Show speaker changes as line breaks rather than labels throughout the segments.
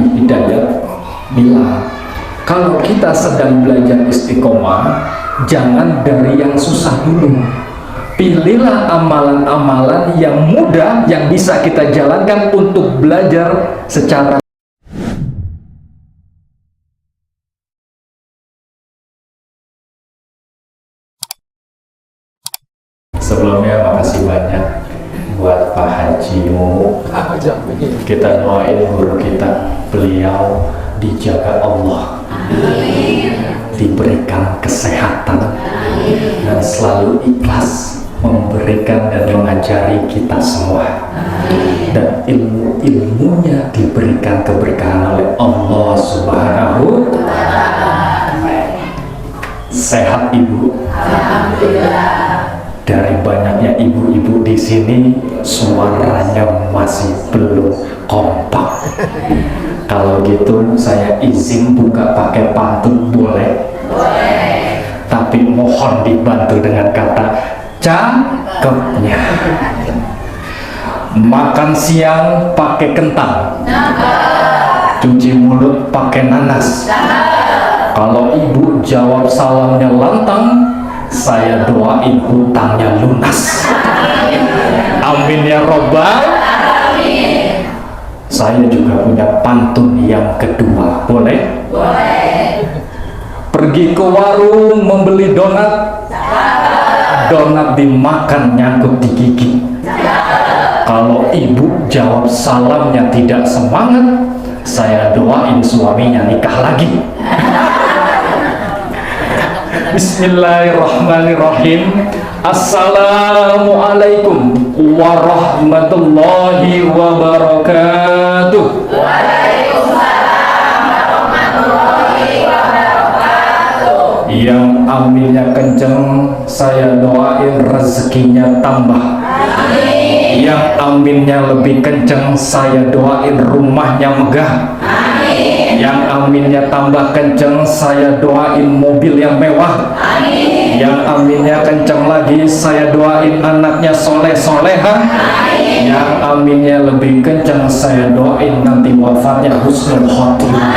Hidayat bilang, kalau kita sedang belajar istiqomah, jangan dari yang susah dulu. Pilihlah amalan-amalan yang mudah yang bisa kita jalankan untuk belajar secara. Sebelumnya makasih banyak buat Pak Haji Mumu. Kita doain guru kita, beliau dijaga Allah, diberikan kesehatan, dan selalu ikhlas memberikan dan mengajari kita semua, dan ilmunya diberikan keberkahan oleh Allah Subhanahu wa Ta'ala. Sehat Ibu? Alhamdulillah. Dari banyaknya ibu-ibu di sini, suaranya masih belum kompak. Kalau gitu saya izin buka pakai pantun, boleh? Boleh. Tapi mohon dibantu dengan kata cakepnya. Makan siang pakai kentang, cuci mulut pakai nanas. Kalau ibu jawab salamnya lantang, saya doain hutangnya lunas. Amin ya robbal alamin. Saya juga punya pantun yang kedua, boleh? Boleh. Pergi ke warung membeli donat, donat dimakan nyangkut di gigi. Kalau ibu jawab salamnya tidak semangat, saya doain suaminya nikah lagi. Bismillahirrahmanirrahim. Assalamualaikum warahmatullahi wabarakatuh. Waalaikumsalam warahmatullahi wabarakatuh. Yang aminnya kenceng, saya doain rezekinya tambah. Amin. Yang aminnya lebih kenceng, saya doain rumahnya megah. Amin. Yang aminnya tambah kenceng, saya doain mobil yang mewah. Amin. Yang aminnya kenceng lagi, saya doain anaknya soleh-soleha. Amin. Yang aminnya lebih kenceng, saya doain nanti wafatnya husnul khotimah.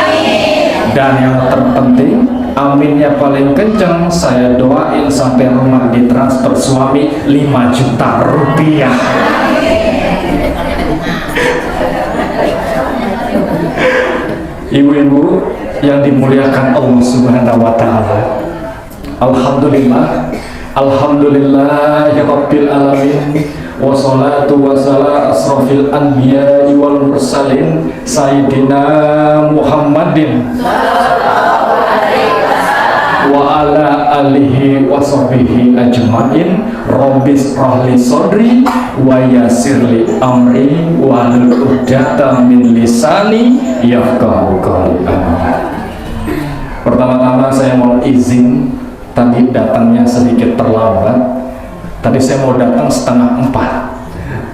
Amin. Dan yang terpenting, aminnya paling kenceng, saya doain sampai rumah ditransfer suami 5 juta rupiah. Ibu-ibu yang dimuliakan Allah Subhanahu wa Ta'ala, alhamdulillah, alhamdulillahirabbil alamin, wassalatu wassalamu asrofil anbiya'i wal mursalin sayyidina Muhammadin wa ala alihi wa sahbihi ajmain. Rabbis rahli sodri wa yasirli amri wa l'uqdatam min lisani yafqahu qawli. Pertama-tama saya mau izin, tadi datangnya sedikit terlambat. Tadi saya mau datang 3:30,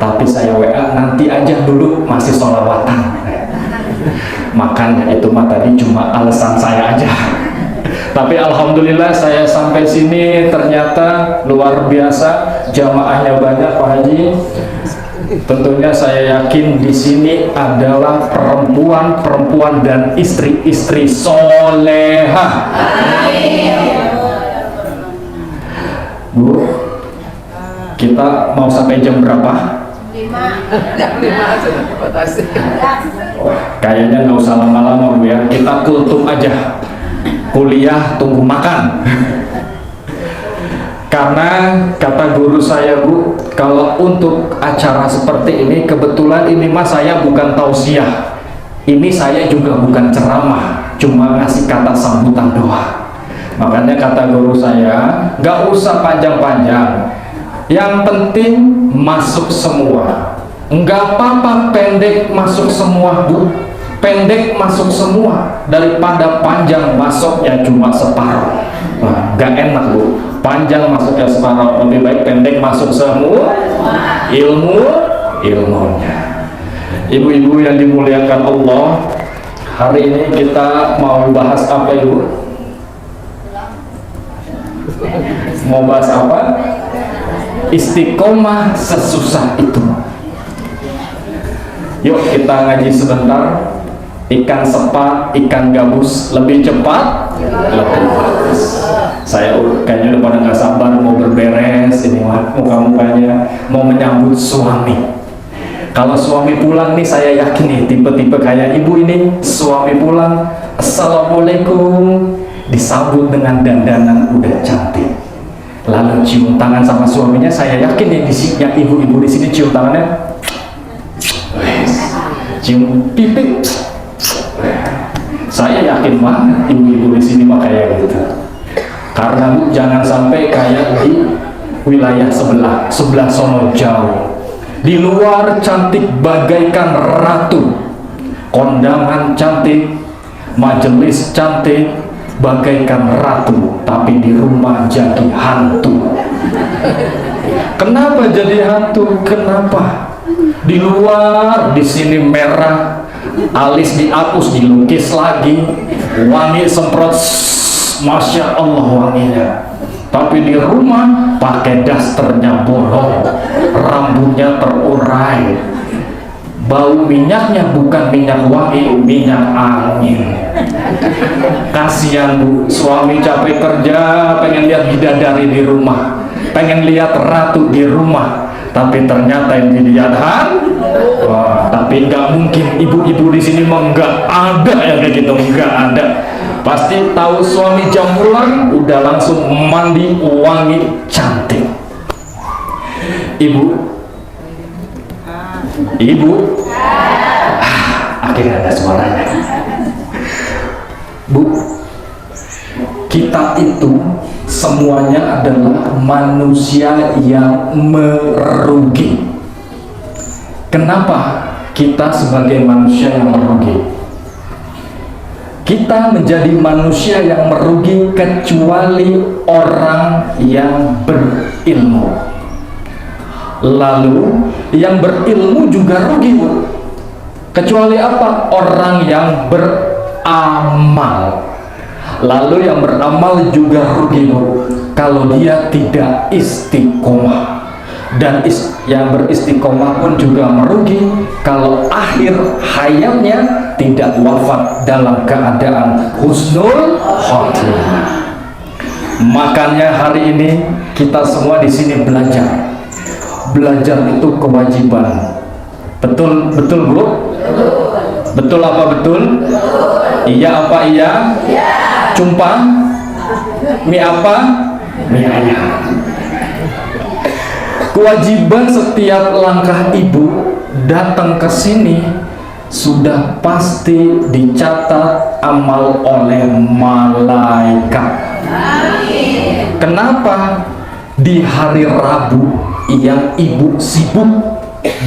tapi saya WA nanti aja dulu, masih sholawatan. Makanya itu mah tadi cuma alasan saya aja. Tapi alhamdulillah saya sampai sini ternyata luar biasa, jamaahnya banyak Pak Haji. Tentunya saya yakin di sini adalah perempuan-perempuan dan istri-istri soleha. Bu, kita mau sampai jam berapa? 5. Kayaknya nggak usah lama-lama Bu ya, kita kultum aja. Kuliah tunggu makan. Karena kata guru saya Bu, kalau untuk acara seperti ini, kebetulan ini mas saya bukan tausiah, ini saya juga bukan ceramah, cuma ngasih kata sambutan doa. Makanya kata guru saya, nggak usah panjang-panjang, yang penting masuk semua. Nggak apa-apa pendek masuk semua Bu, pendek masuk semua daripada panjang masuknya cuma separuh. Nah, gak enak Bu, panjang masuknya separuh, lebih baik pendek masuk semua ilmunya. Ibu-ibu yang dimuliakan Allah, hari ini kita mau bahas apa Ibu? Mau bahas apa? Istiqomah sesusah itu. Yuk kita ngaji sebentar. ikan sepat, ikan gabus lebih cepat, lebih bagus. Saya kayaknya udah pada nggak sabar mau berberes ini muka-mukanya, mau menyambut suami. Kalau suami pulang nih, saya yakin nih tipe-tipe kayak ibu ini, suami pulang, assalamualaikum, disambut dengan dandanan udah cantik, lalu cium tangan sama suaminya. Saya yakin nih yang ibu-ibu di sini cium tangannya, cium pipi. Saya yakin banget ibu-ibu di sini mah kayak gitu. Karena Bu, jangan sampai kayak di wilayah sebelah sono jauh. Di luar cantik bagaikan ratu, kondangan cantik, majelis cantik bagaikan ratu, tapi di rumah jadi hantu. Kenapa jadi hantu? Kenapa? Di luar, di sini merah, alis dihapus, dilukis lagi, wangi semprot, masya Allah wanginya. Tapi di rumah pakai dasternya bolong, rambutnya terurai, bau minyaknya bukan minyak wangi, minyak angin. Kasihan Bu, suami capek kerja, pengen lihat bidadari di rumah, pengen lihat ratu di rumah, tapi ternyata yang dilihat wah, tapi nggak mungkin ibu-ibu di sini mah nggak ada yang kayak gitu, nggak ada. Pasti tahu suami jam pulang udah langsung mandi wangi cantik. Ibu, akhirnya ada suaranya. Bu, kita itu semuanya adalah manusia yang merugi. Kenapa kita sebagai manusia yang merugi? Kita menjadi manusia yang merugi kecuali orang yang berilmu. Lalu yang berilmu juga rugi, Bu. Kecuali apa? Orang yang beramal. Lalu yang beramal juga rugi, Bu, kalau dia tidak istiqomah. Dan yang beristiqomah pun juga merugi kalau akhir hayatnya tidak wafat dalam keadaan husnul khotimah. Makanya hari ini kita semua di sini belajar. Belajar itu kewajiban. Betul Bu? Betul apa betul? Iya apa iya? Cumpang? Mie apa? Mie ayam. Kewajiban setiap langkah ibu datang ke sini sudah pasti dicatat amal oleh malaikat. Amin. Kenapa? Di hari Rabu yang ibu sibuk,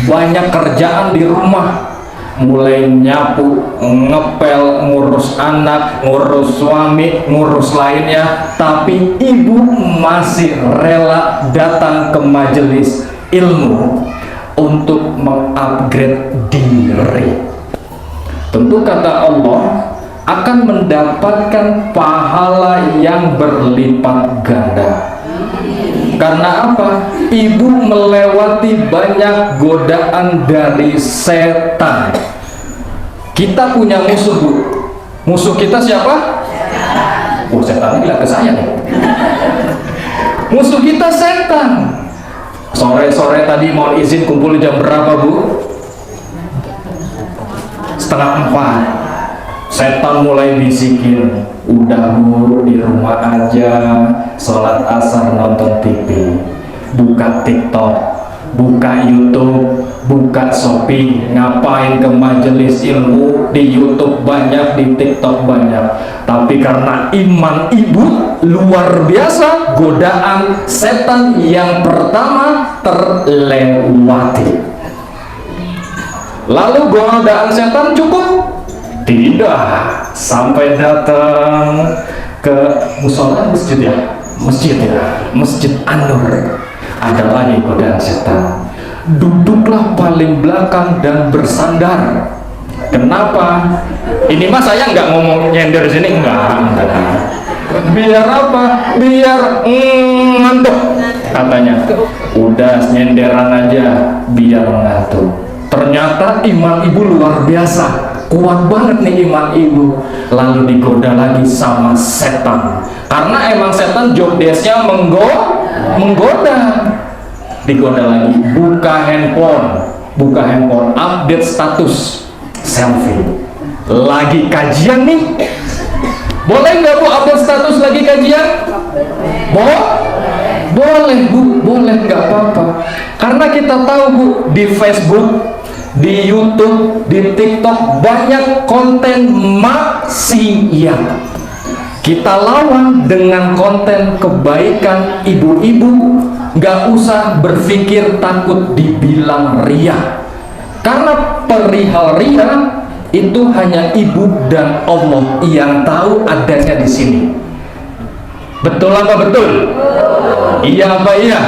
banyak kerjaan di rumah, mulai nyapu, ngepel, ngurus anak, ngurus suami, ngurus lainnya, tapi ibu masih rela datang ke majelis ilmu untuk mengupgrade diri. Tentu kata Allah akan mendapatkan pahala yang berlipat ganda. Karena apa? Ibu melewati banyak godaan dari setan. Kita punya musuh, Bu. Musuh kita siapa? Oh, setan bilang ke saya nih. Musuh kita setan. Sore-sore tadi mau izin kumpul jam berapa, Bu? 3:30. Setan mulai bisikin, udah Bu, di rumah aja, sholat asar nonton TV, buka TikTok, buka YouTube, buka Shopee, ngapain ke majelis ilmu? Di YouTube banyak, di TikTok banyak. Tapi karena iman ibu luar biasa, godaan setan yang pertama terlewati. Lalu godaan setan cukup? Tidak, sampai datang ke musola masjid Masjid An-Nur. Ada lagi godaan setan. Duduklah paling belakang dan bersandar. Kenapa? Ini mah saya nggak ngomong nyender di sini, enggak. Biar apa? Biar ngantuk katanya. Udah nyenderan aja biar ngantuk. Ternyata iman ibu luar biasa. kuat banget nih iman ibu, lalu digoda lagi sama setan. Karena emang setan job desk-nya menggoda. Digoda lagi, buka handphone, update status, selfie. Lagi kajian nih. Boleh nggak Bu update status lagi kajian? Boleh Bu, boleh, nggak apa-apa. Karena kita tahu Bu, di Facebook, di YouTube, di TikTok banyak konten maksiat. Kita lawan dengan konten kebaikan ibu-ibu. Nggak usah berpikir takut dibilang ria. Karena perihal ria itu hanya ibu dan Allah yang tahu adanya di sini. Betul apa betul? Iya apa iya?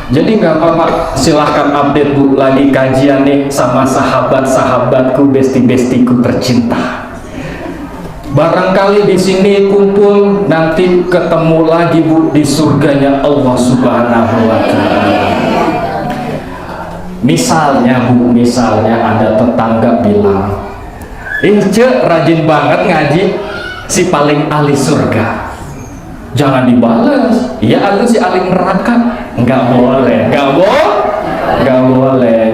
Jadi nggak apa-apa, silahkan update Bu, lagi kajian nih sama sahabat-sahabatku, besti-bestiku tercinta. Barangkali di sini kumpul, nanti ketemu lagi Bu di surganya Allah Subhanahu wa Ta'ala. Misalnya Bu, ada tetangga bilang, Cek rajin banget ngaji, si paling ahli surga. Jangan dibales, ya itu si ahli neraka. Nggak boleh.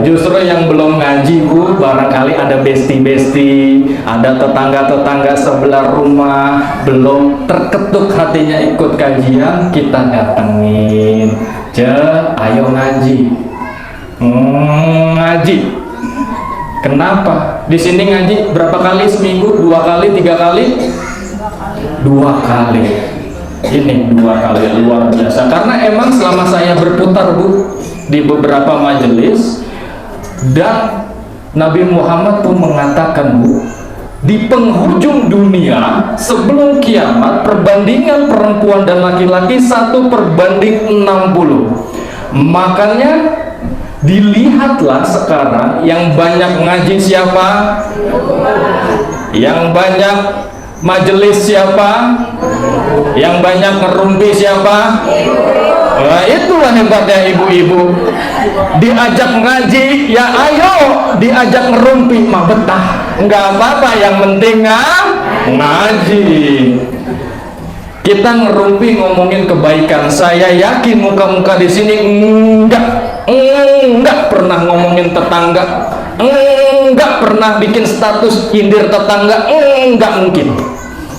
Justru yang belum ngaji Bu, barangkali ada besti-besti, ada tetangga-tetangga sebelah rumah belum terketuk hatinya ikut kajian, kita datengin. Cek, ayo ngaji. Ngaji. Kenapa? Di sini ngaji berapa kali seminggu? 2 kali, 3 kali? 2 kali. Ini 2 kali, luar biasa. Karena emang selama saya berputar Bu di beberapa majelis, dan Nabi Muhammad pun mengatakan Bu, di penghujung dunia sebelum kiamat perbandingan perempuan dan laki-laki 1/60. Makanya dilihatlah sekarang yang banyak ngaji siapa, yang banyak majelis siapa, yang banyak ngerumpi siapa. Nah, itulah hebatnya ibu-ibu. Diajak ngaji, ya ayo. Diajak ngerumpi, mah betah. Nggak apa-apa, yang penting ngaji. Kita ngerumpi ngomongin kebaikan. Saya yakin muka-muka di sini enggak pernah ngomongin tetangga, enggak pernah bikin status nyindir tetangga, enggak mungkin.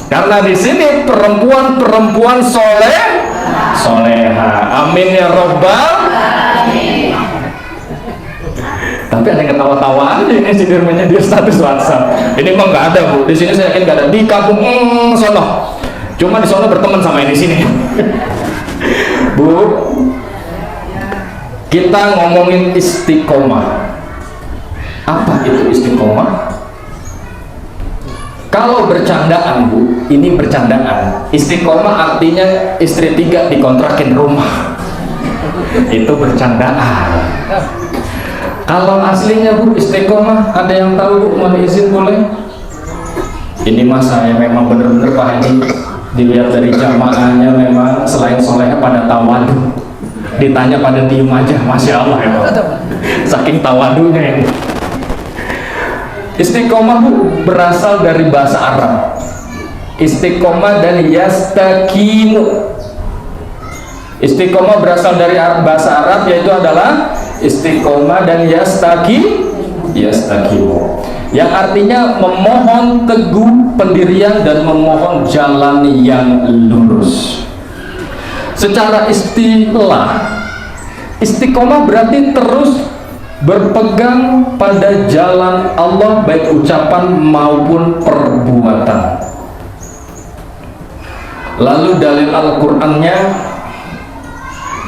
Karena di sini perempuan soleha. Amin ya robbal. Tapi ada yang ketawa-tawa aja ini sindirmennya dia status WhatsApp. Ini mah nggak ada Bu. Di sini saya yakin nggak ada. Di kampung sono. Cuma di sana berteman sama yang di sini. Bu, kita ngomongin istiqomah. Apa itu istiqomah? Kalau bercandaan Bu, ini bercandaan. Istiqomah artinya istri 3 dikontrakin rumah. Itu bercandaan. Kalau aslinya Bu, istiqomah ada yang tahu Bu? Mohon izin boleh? Ini mas saya memang benar-benar Pak Haji. Dilihat dari jamaahnya memang selain solehnya pada tawadu, ditanya pada diem aja, masya Allah ya, saking tawadunya ini. Istiqomah Bu berasal dari bahasa Arab. Istiqomah dan yastaqimu. Istiqomah berasal dari bahasa Arab, yaitu adalah istiqomah dan yastaqimu, yang artinya memohon teguh pendirian dan memohon jalan yang lurus. Secara istilah, istiqomah berarti terus berpegang pada jalan Allah, baik ucapan maupun perbuatan. Lalu dalil Al-Qur'annya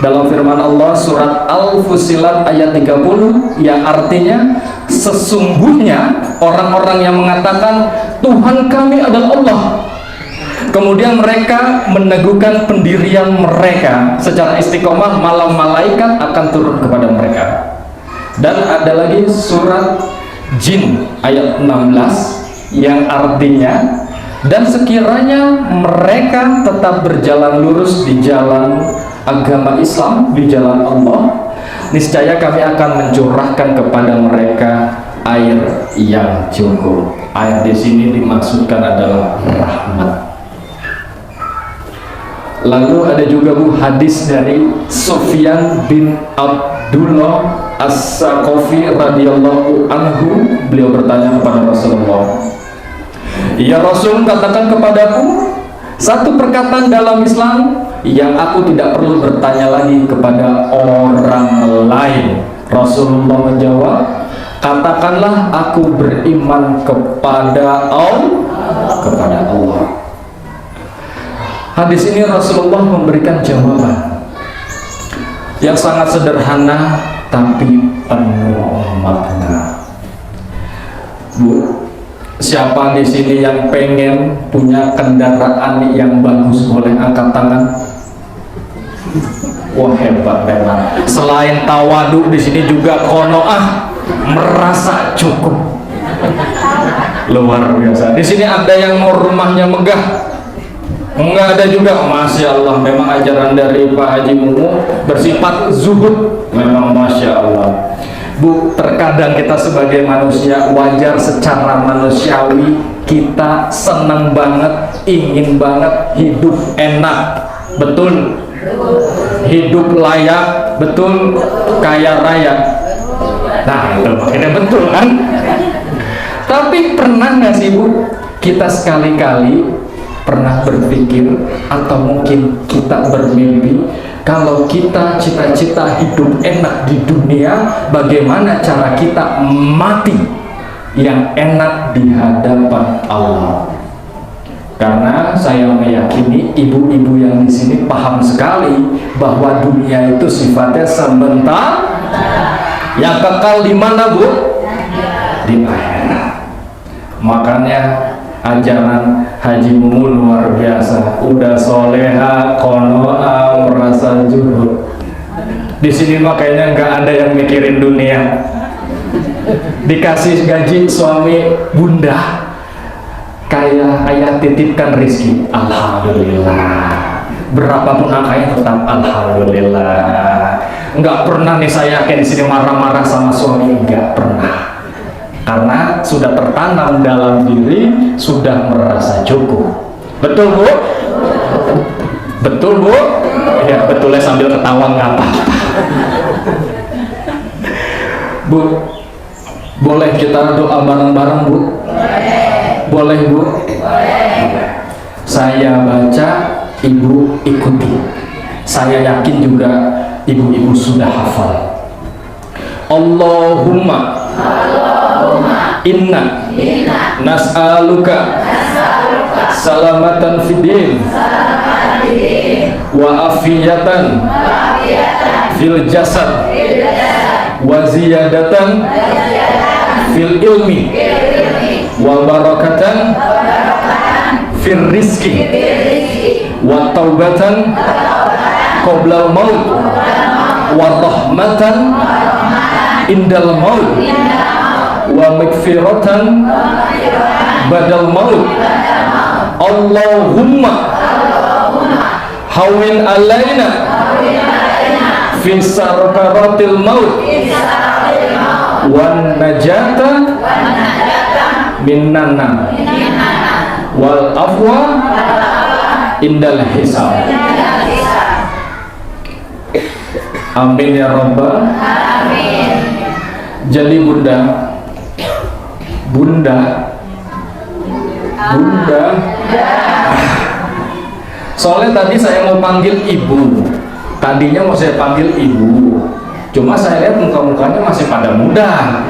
dalam firman Allah surat Al-Fussilat ayat 30, yang artinya sesungguhnya orang-orang yang mengatakan Tuhan kami adalah Allah, kemudian mereka meneguhkan pendirian mereka secara istiqomah, malam malaikat akan turun kepada mereka. Dan ada lagi surat Jin ayat 16 yang artinya, dan sekiranya mereka tetap berjalan lurus di jalan agama Islam, di jalan Allah, niscaya kami akan mencurahkan kepada mereka air yang cukup. Air di sini dimaksudkan adalah rahmat. Lalu ada juga Bu hadis dari Sufyan bin Abdullah As-Saqafi radhiyallahu anhu. Beliau bertanya kepada Rasulullah, "Ya Rasul, katakan kepadaku satu perkataan dalam Islam yang aku tidak perlu bertanya lagi kepada orang lain." Rasulullah menjawab, "Katakanlah aku beriman kepada Allah." Hadis ini Rasulullah memberikan jawaban yang sangat sederhana tapi penuh makna. Bu, siapa di sini yang pengen punya kendaraan yang bagus, boleh angkat tangan? Wah, hebat memang. Selain tawadu di sini juga qanaah, merasa cukup. Luar biasa. Di sini ada yang mau rumahnya megah. Enggak ada juga. Masya Allah, memang ajaran dari Pak Haji Mumu bersifat zuhud. Memang Masya Allah. Bu, terkadang kita sebagai manusia wajar secara manusiawi kita senang banget, ingin banget hidup enak. Betul? Hidup layak, betul, kaya raya. Nah, itu makanya betul kan? Tapi pernah nggak sih Bu, kita sekali-kali pernah berpikir atau mungkin kita bermimpi kalau kita cita-cita hidup enak di dunia, bagaimana cara kita mati yang enak di hadapan Allah? Karena saya meyakini ibu-ibu yang di sini paham sekali bahwa dunia itu sifatnya sebentar, yang kekal di mana Bu? Di akhirat. Makanya ajaran Haji Mumu luar biasa. Udah soleha, qanaah, merasa zuhud. Di sini makanya nggak ada yang mikirin dunia. Dikasih gaji suami bunda, kayak ayah titipkan rizki, alhamdulillah. Berapapun angkanya tetap alhamdulillah. Nggak pernah nih saya kayak di sini marah-marah sama suami, nggak pernah. Karena sudah tertanam dalam diri, sudah merasa cukup. Betul Bu? Betul Bu? Ya, betulnya sambil ketawa nggak apa-apa. Bu, boleh kita doa bareng-bareng Bu? Boleh Bu? Saya baca, Ibu ikuti. Saya yakin juga ibu-ibu sudah hafal. Allahumma inna nas'aluka salamatan fidin wa afiyatan fil jasad wa ziyadatan fil ilmi wa barakatan fil rizki wa taubatan qoblal maut wa rahmatan indal maut wa magfiratan badal maut. Allahumma hawin alaina fi sarkaratil maut wan najata minan nar wal afwa indal hisab. Amin ya rabbal alamin. Jadi bunda soalnya tadi saya mau panggil ibu, tadinya mau saya panggil ibu, cuma saya lihat muka-mukanya masih pada muda.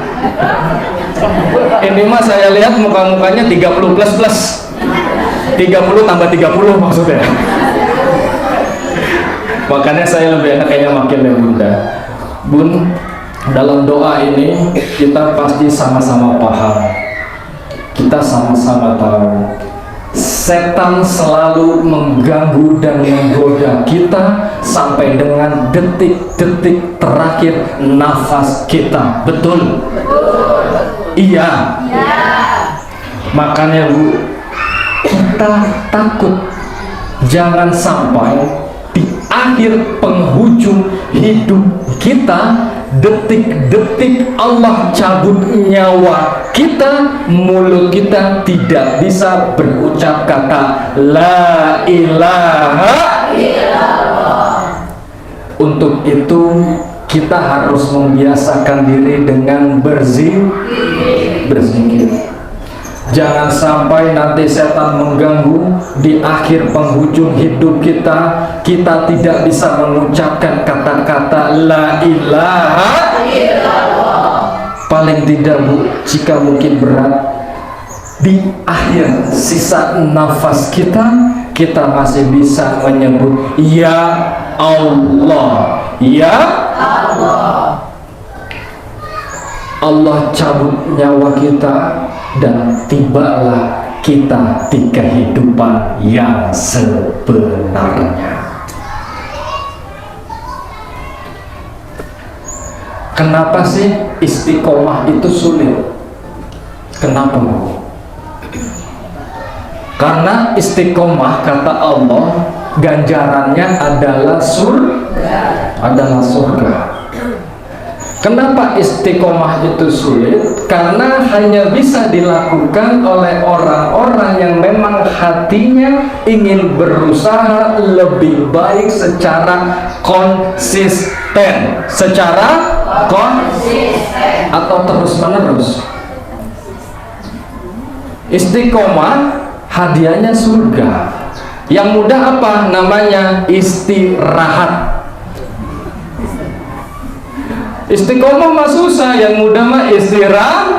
Ini mah saya lihat muka-mukanya 30 plus 30 tambah 30 maksudnya. Makanya saya lebih enak kayaknya makin bunda. Bun, dalam doa ini kita pasti sama-sama paham, kita sama-sama tahu setan selalu mengganggu dan menggoda kita sampai dengan detik-detik terakhir nafas kita. Betul? Iya. Makanya Bu, kita takut jangan sampai di akhir penghujung hidup kita detik-detik Allah cabut nyawa kita, mulut kita tidak bisa berucap kata la ilaha illallah. Untuk itu kita harus membiasakan diri dengan berzikir. Jangan sampai nanti setan mengganggu di akhir penghujung hidup kita, kita tidak bisa mengucapkan kata-kata la ilaha illallah. Paling tidak Bu, jika mungkin berat, di akhir sisa nafas kita masih bisa menyebut ya Allah, ya Allah. Allah cabut nyawa kita dan tibalah kita di kehidupan yang sebenarnya. Kenapa sih istiqomah itu sulit? Kenapa? Karena istiqomah kata Allah ganjarannya adalah surga. Kenapa istiqomah itu sulit? Karena hanya bisa dilakukan oleh orang-orang yang memang hatinya ingin berusaha lebih baik secara konsisten, atau terus-menerus. Istiqomah hadiahnya surga. Yang mudah apa? Namanya istirahat. Istiqomah mah susah, yang mudah mah istirahat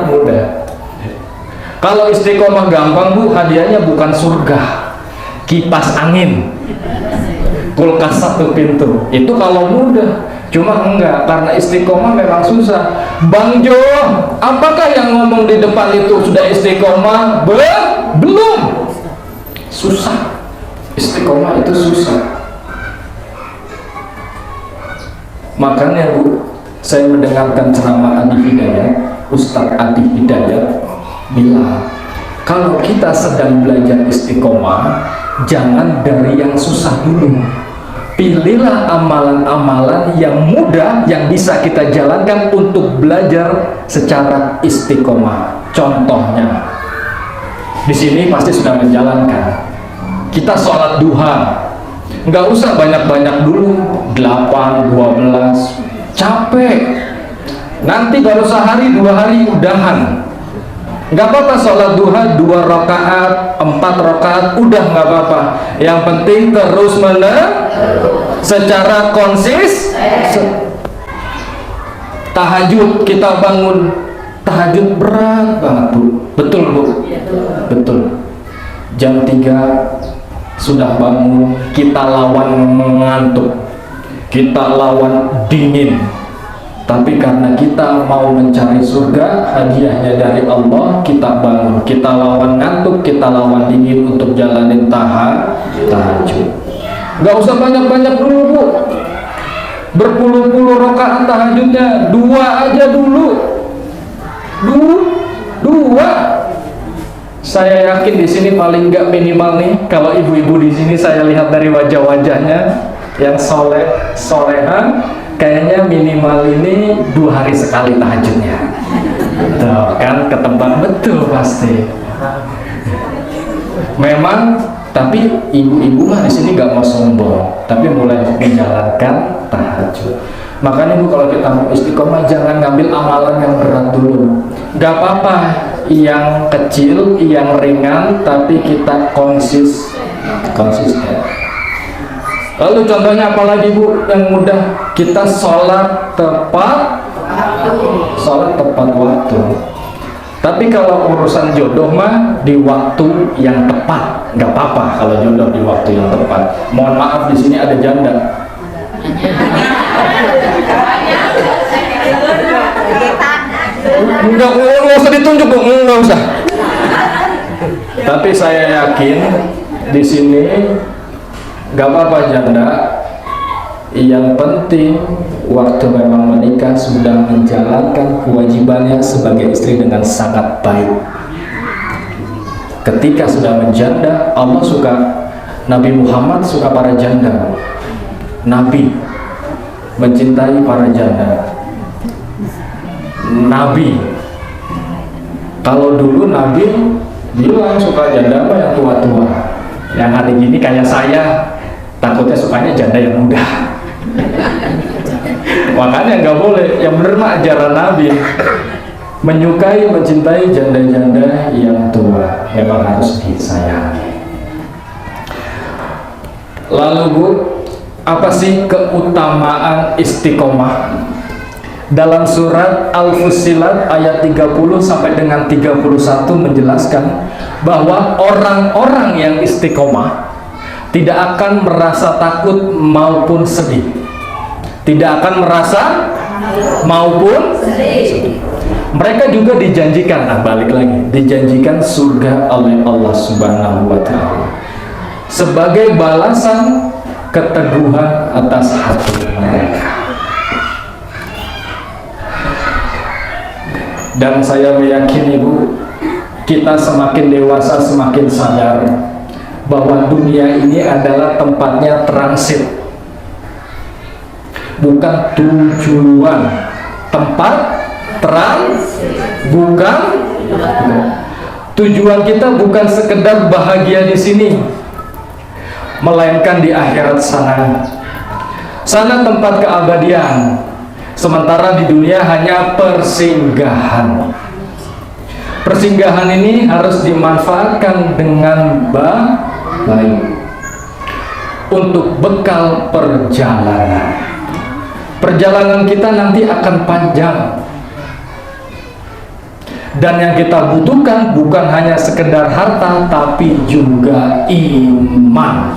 mudah. Kalau istiqomah gampang Bu, hadiahnya bukan surga, kipas angin, kulkas 1 pintu. Itu kalau mudah. Cuma enggak, karena istiqomah memang susah. Bang Jo, apakah yang ngomong di depan itu sudah istiqomah? Belum. Susah. Istiqomah itu susah. Makanya Bu, saya mendengarkan ceramah Adi Hidayat, Ustadz Adi Hidayat bilang, kalau kita sedang belajar istiqomah, jangan dari yang susah dulu. Pilihlah amalan-amalan yang mudah yang bisa kita jalankan untuk belajar secara istiqomah. Contohnya, di sini pasti sudah menjalankan. Kita sholat duha. Nggak usah banyak-banyak dulu, 8, 12, capek. Nanti baru sehari 2 hari udahan. Nggak apa-apa sholat duha 2 rakaat, 4 rakaat, udah nggak apa-apa. Yang penting terus secara konsisten. Tahajud, kita bangun tahajud berat banget Bu. Betul Bu? Betul. Jam 3 sudah bangun, kita lawan mengantuk, kita lawan dingin. Tapi karena kita mau mencari surga, hadiahnya dari Allah, kita bangun, kita lawan ngantuk, kita lawan dingin untuk jalanin tahajud. Gak usah banyak-banyak dulu Bu, berpuluh-puluh rakaat tahajudnya, 2 aja dulu, 2. Saya yakin di sini paling nggak minimal nih, kalau ibu-ibu di sini saya lihat dari wajah-wajahnya yang solehan, kayaknya minimal ini 2 hari sekali tahajudnya. Tuh kan, ke tempat betul pasti. Memang, tapi ibu-ibu mah di sini nggak mau sombong, tapi mulai menjalankan tahajud. Makanya Bu, kalau kita mau istiqomah jangan ngambil amalan yang berat dulu. Gak apa-apa yang kecil, yang ringan, tapi kita konsisten. Lalu contohnya apalagi Bu yang mudah? Kita sholat tepat waktu. Tapi kalau urusan jodoh mah di waktu yang tepat, nggak apa-apa kalau jodoh di waktu yang tepat. Mohon maaf di sini ada janda. Enggak usah ditunjuk Bu, enggak usah. Tapi saya yakin di sini nggak apa-apa janda. Yang penting waktu memang menikah sudah menjalankan kewajibannya sebagai istri dengan sangat baik. Ketika sudah menjanda, Allah suka, Nabi Muhammad suka para janda. Nabi mencintai para janda. Nabi, kalau dulu Nabi bilang suka janda apa yang tua-tua. Yang hari gini kayak saya, takutnya sukanya janda yang muda. Makanya nggak boleh. Yang benar mah ajaran Nabi, menyukai, mencintai janda-janda yang tua, memang harus disayangi. Lalu Bu, apa sih keutamaan istiqomah? Dalam surat Al-Fussilat ayat 30 sampai dengan 31 menjelaskan bahwa orang-orang yang istiqomah tidak akan merasa takut maupun sedih. Tidak akan merasa maupun sedih. Mereka juga dijanjikan, balik lagi, dijanjikan surga oleh Allah Subhanahu wa Ta'ala sebagai balasan keteguhan atas hati mereka. Dan saya meyakini Bu, kita semakin dewasa semakin sadar bahwa dunia ini adalah tempatnya transit, bukan tujuan. Tempat transit, bukan tujuan. Kita bukan sekedar bahagia di sini, melainkan di akhirat sana. Sana tempat keabadian. Sementara di dunia hanya persinggahan. Persinggahan ini harus dimanfaatkan dengan baik untuk bekal perjalanan. Perjalanan kita nanti akan panjang. Dan yang kita butuhkan bukan hanya sekedar harta, tapi juga iman.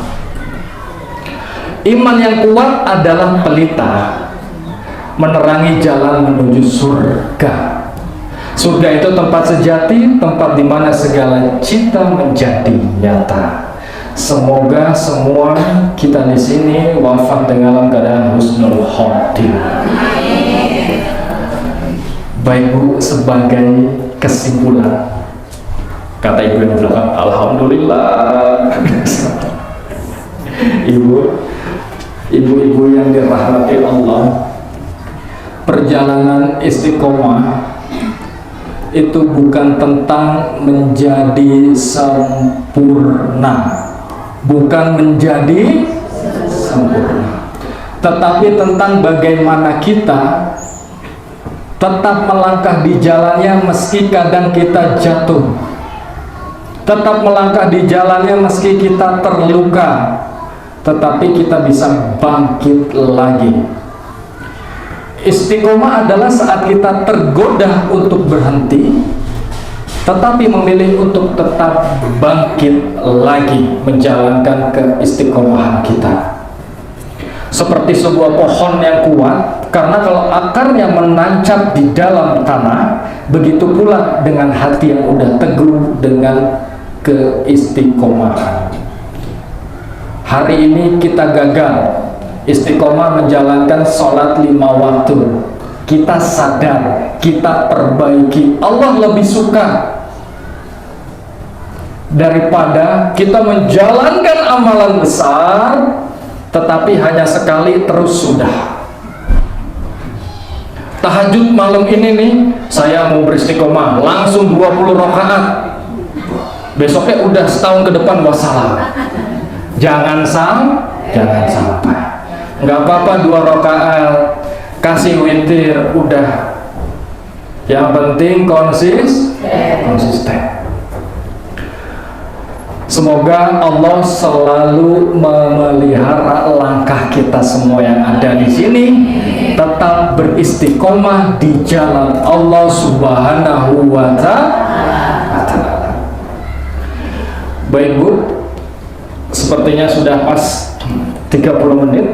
Iman yang kuat adalah pelita, menerangi jalan menuju surga. Surga itu tempat sejati, tempat di mana segala cita menjadi nyata. Semoga semua kita di sini wafat dengan keadaan husnul khotimah. Baik Bu, sebagai kesimpulan, kata ibu yang belakang, alhamdulillah. Ibu-ibu yang dirahmati Allah, perjalanan istiqomah itu bukan tentang menjadi sempurna, bukan menjadi sempurna, tetapi tentang bagaimana kita tetap melangkah di jalannya meski kadang kita jatuh, tetap melangkah di jalannya meski kita terluka, tetapi kita bisa bangkit lagi. Istiqomah adalah saat kita tergoda untuk berhenti, tetapi memilih untuk tetap bangkit lagi menjalankan keistiqomahan kita. Seperti sebuah pohon yang kuat, karena kalau akarnya menancap di dalam tanah, begitu pula dengan hati yang udah teguh dengan keistiqomahan. Hari ini kita gagal istiqomah menjalankan sholat 5 waktu. Kita sadar, kita perbaiki. Allah lebih suka daripada kita menjalankan amalan besar tetapi hanya sekali terus sudah. Tahajud malam ini nih, saya mau beristiqomah langsung 20 rakaat. Besoknya udah setahun ke depan wassalam. Jangan sampai. Nggak apa-apa 2 rakaat, kasih witir, udah. Yang penting konsisten. Semoga Allah selalu memelihara langkah kita semua yang ada di sini, tetap beristiqomah di jalan Allah Subhanahu wa Ta'ala. Baik Bu, sepertinya sudah pas 30 menit.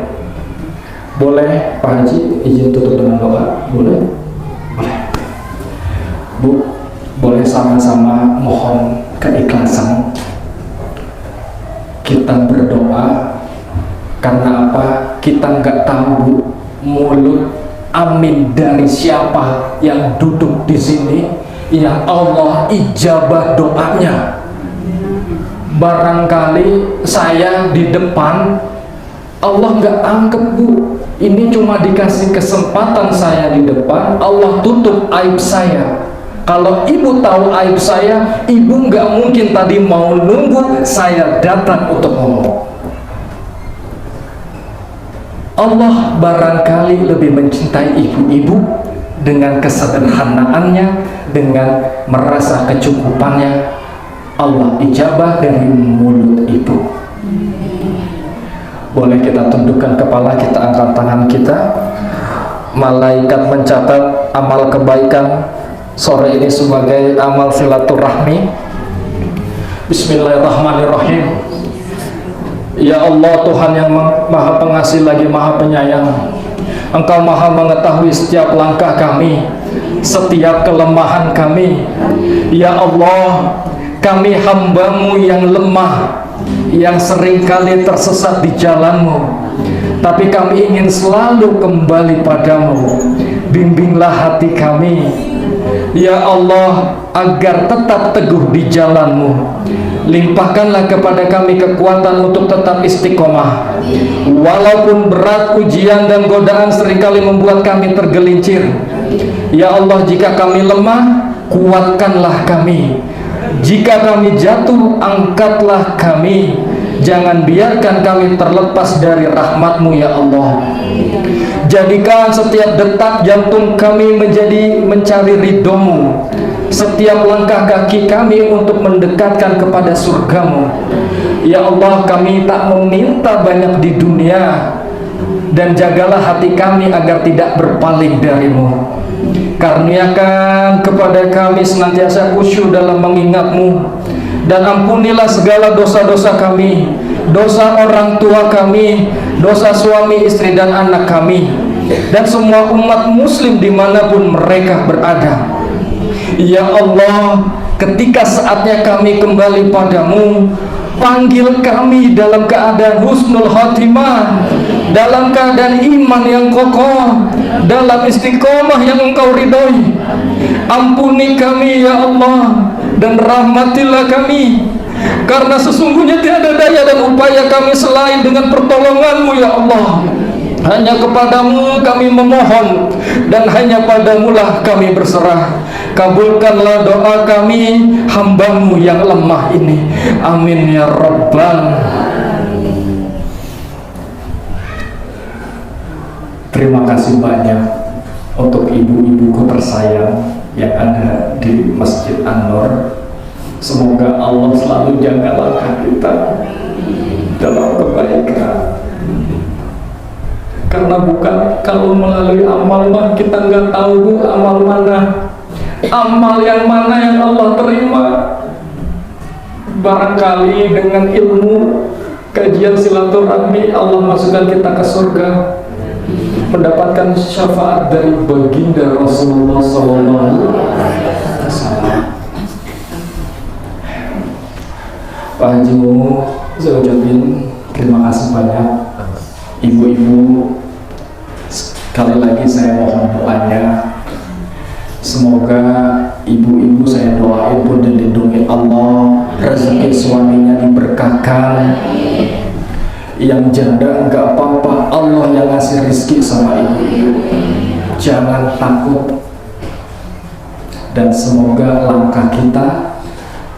Boleh Pak Haji izin tutup dengan doa? Boleh? Boleh. Bu, boleh sama-sama mohon keikhlasan. Kita berdoa karena apa? Kita nggak tahu mulut amin dari siapa yang duduk di sini yang Allah ijabah doanya. Barangkali saya di depan Allah nggak anggap Bu, Ini cuma dikasih kesempatan saya di depan, Allah tutup aib saya. Kalau ibu tahu aib saya, ibu nggak mungkin tadi mau nunggu saya datang untuk ngomong. Allah barangkali lebih mencintai ibu-ibu dengan kesederhanaannya, dengan merasa kecukupannya. Allah ijabah dari mulut ibu. Boleh kita tundukkan kepala, kita angkat tangan kita. Malaikat mencatat amal kebaikan sore ini sebagai amal silaturahmi. Bismillahirrahmanirrahim. Ya Allah, Tuhan yang maha pengasih lagi maha penyayang, Engkau maha mengetahui setiap langkah kami, setiap kelemahan kami. Ya Allah, kami hamba-Mu yang lemah, yang seringkali tersesat di jalan-Mu, tapi kami ingin selalu kembali padamu. Bimbinglah hati kami, ya Allah, agar tetap teguh di jalan-Mu. Limpahkanlah kepada kami kekuatan untuk tetap istiqomah, walaupun berat ujian dan godaan seringkali membuat kami tergelincir. Ya Allah, jika kami lemah, kuatkanlah kami. Jika kami jatuh, angkatlah kami. Jangan biarkan kami terlepas dari rahmat-Mu, ya Allah. Jadikan setiap detak jantung kami menjadi mencari ridho-Mu, setiap langkah kaki kami untuk mendekatkan kepada surga-Mu. Ya Allah, kami tak meminta banyak di dunia, dan jagalah hati kami agar tidak berpaling dari-Mu. Karuniakan kepada kami senantiasa khusyuk dalam mengingat-Mu, dan ampunilah segala dosa-dosa kami, dosa orang tua kami, dosa suami, istri, dan anak kami, dan semua umat muslim dimanapun mereka berada. Ya Allah, ketika saatnya kami kembali padamu, panggil kami dalam keadaan husnul khotimah, dalam keadaan iman yang kokoh, dalam istiqomah yang Engkau ridhoi. Ampuni kami ya Allah, dan rahmatilah kami, karena sesungguhnya tiada daya dan upaya kami selain dengan pertolongan-Mu ya Allah. Hanya kepadamu kami memohon, dan hanya padamulah kami berserah. Kabulkanlah doa kami, hamba-Mu yang lemah ini. Amin ya Rabbal. Terima kasih banyak untuk ibu-ibuku tersayang yang ada di Masjid An-Nur. Semoga Allah selalu jaga langkah kita dalam kebaikan. Karena bukan kalau melalui amal mah kita nggak tahu amal mana, amal yang mana yang Allah terima. Barangkali dengan ilmu kajian silaturahmi Allah masukkan kita ke surga, mendapatkan syafaat dari baginda Rasulullah SAW. Pak Haji Mumu, saya ucapin terima kasih banyak. Ibu-ibu, sekali lagi saya mohon doanya. Semoga ibu-ibu saya doain pun dilindungi Allah, rezeki suaminya diberkahkan. Yang janda enggak apa-apa, Allah yang ngasih rezeki sama ibu. Jangan takut. Dan semoga langkah kita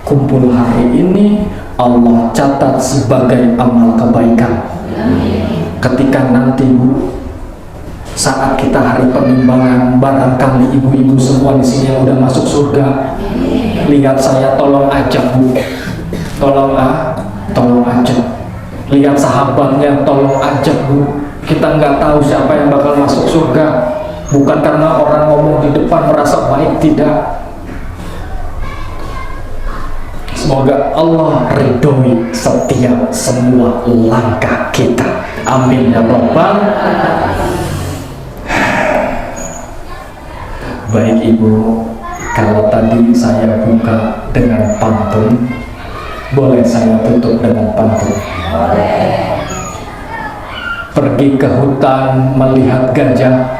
kumpul hari ini Allah catat sebagai amal kebaikan. Ketika nanti Bu, saat kita hari penimbangan, barangkali ibu-ibu semua di sini yang udah masuk surga, lihat saya, tolong ajak Bu, tolong ajak. Lihat sahabatnya, tolong ajak Bu. Kita nggak tahu siapa yang bakal masuk surga. Bukan karena orang ngomong di depan merasa baik, tidak. Semoga Allah ridhoi setiap semua langkah kita. Amin ya Rabbal. Baik Ibu, kalau tadi saya buka dengan pantun, boleh saya tutup dengan pantun? Boleh. Pergi ke hutan melihat gajah.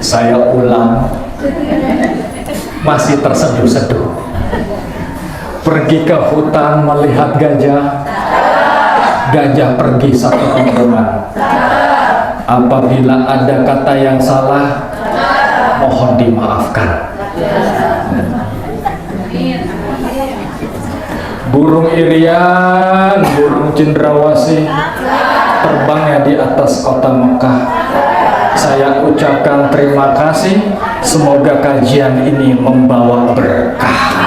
Saya ulang, masih terseduh-seduh. Pergi ke hutan melihat gajah, Gajah pergi satu teman. Apabila ada kata yang salah, mohon dimaafkan. Burung irian, burung cendrawasih terbangnya di atas kota Mekah. Saya ucapkan terima kasih. Semoga kajian ini membawa berkah.